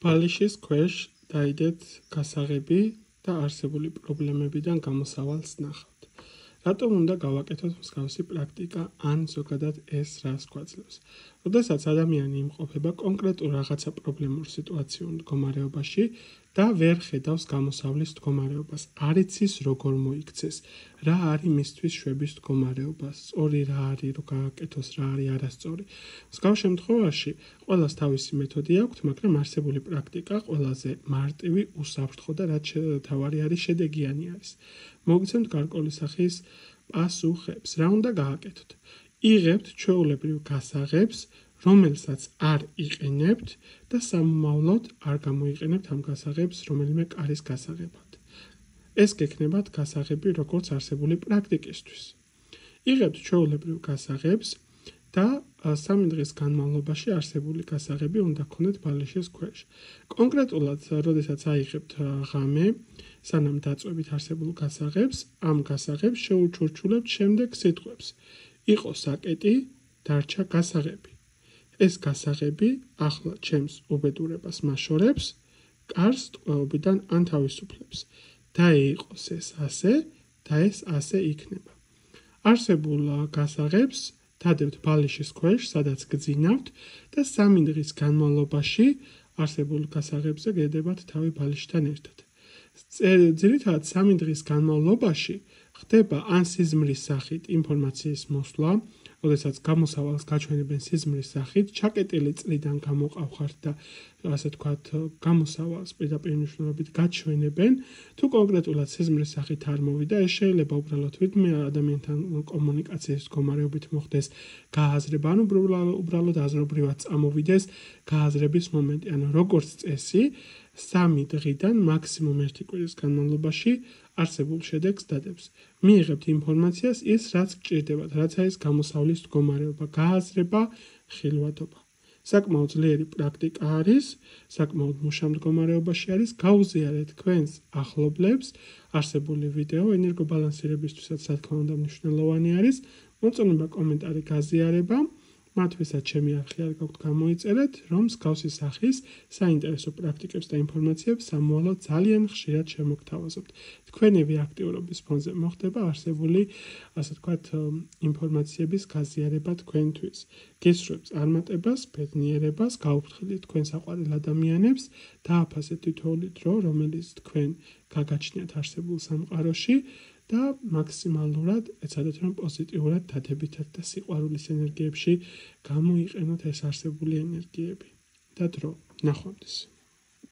ბალიშის ქვეშ დაიდეთ გასაღები და არსებული პრობლემებიდან გამოსავალს ნახავთ. რატომ უნდა გავაკეთოთ მსგავსი პრაქტიკა ან ზოგადად ეს რას გვაძლევს? როდესაც ადამიანი იმყოფება კონკრეტულ რაღაცა პრობლემურ სიტუაციურ მდგომარეობაში და ვერ ხედავს გამოსავლის მდგომარეობას, არ იცის როგორ მოიქცეს, რა არის მისთვის შვების მდგომარეობა, სწორი რა არის, რომ გააკეთოს, რა არის არასწორი. მსგავს შემთხვევაში ყველას თავისი მეთოდი აქვს, მაგრამ არსებული პრაქტიკა ყველაზე მარტივი, უსაფრთხო და რაც თავარი არის შედეგიანი არის. მოგიცემთ გარკვეული სახის პასუხებს. რა უნდა გააკეთოთ? იღებთ ჩვეულებრივ გასაღებს, რომელსაც არ იყენებთ და სამომავლოდ არ გამოიყენებთ ამ გასაღებს რომელიმე კარის გასაღებად. ეს გექნებათ გასაღები როგორც არსებული პრაქტიკისთვის. იღებთ ჩვეულებრივ გასაღებს და 3 დღის განმავლობაში არსებული გასაღები უნდა გქონდეთ ბალიშის ქვეშ. კონკრეტულად, როდესაც აიღებთ ღამე, სანამ დაწვევით არსებულ გასაღებს, ამ გასაღებს შეუჩურჩულებთ შემდეგ სიტყვებს. იყო საკეტი, დარჩა გასაღები. ეს გასაღები ახლა ჩემს უბედურებას მაშორებს, კარს ტყვეობიდან ანთავისუფლებს. დაეიყოს ეს ასე და ეს ასე იქნება. არსებულ გასაღებს დადებთ ბალიშის ქვეშ, სადაც გძინავთ და 3 დღის განმავლობაში არსებულ გასაღებზე გედებათ თავი ბალიშთან ერთად. ძირითადად 3 დღის განმავლობაში ხდება ან სიზმრის სახით ინფორმაციის მოსვლა, როდესაც გამოსავალს გაჩვენებენ სიზმრის სახით, ჩაკეტილი წლიდან გამოყავხართ და ასე თქვათ, გამოსავალს პირდაპირ მნიშვნელობით გაჩვენებენ. თუ კონკრეტულად სიზმრის სახით არ მოვიდა, ეს შეიძლება უბრალოდ ვიდმე ადამიანთან კომუნიკაციის მდგომარეობით მოხდეს გააზრება, ანუ უბრალოდ აზრობრივად წამოვიდეს გააზრების მომენტი, ანუ როგორც წესი 3 დღიდან მაქსიმუმ 1 კვირის განმავლობაში არსებულ შედეგს დადებს. მიიღებთ ინფორმაციას ის, რაც გჭირდებათ, რაც არის გამოსავლის მდგომარეობა, გააზრება, ხილვადობა. საკმაოდ ძლიერი პრაქტიკა არის, საკმაოდ მუშა მდგომარეობაში არის, გაუზიარეთ თქვენს ახლობლებს, არსებული ვიდეო ენერგობალანსირებისთვისაც რა თქმა უნდა მნიშვნელოვანი არის, მოწონება, კომენტარი, გაზიარება. მათთვისაც ჩემი არხი არ გაქვთ გამოიწერეთ, რომ მსგავსი სახის საინტერესო პრაქტიკებს და ინფორმაციებს სამოვალოდ ძალიან ხშირად შემოგთავაზობთ. თქვენივე აქტიურობის ფონზე მოხდება არსებული, ასე ვთქვათ, ინფორმაციების გაზიარება თქვენთვის. გესურვებთ წარმატებას, ბედნიერებას, გაუფრთხილდით თქვენ საყვარელ ადამიანებს, დააფასეთ თითოეული დრო, რომელიც თქვენ გაგაჩნიათ არსებულ სამყაროში და მაქსიმალურად ეცადეთ, რომ პოზიტიურად დადებითად და სიყვარულის ენერგიებში გამოიყენოთ ეს არსებული ენერგიები და დრო. ნახვამდის.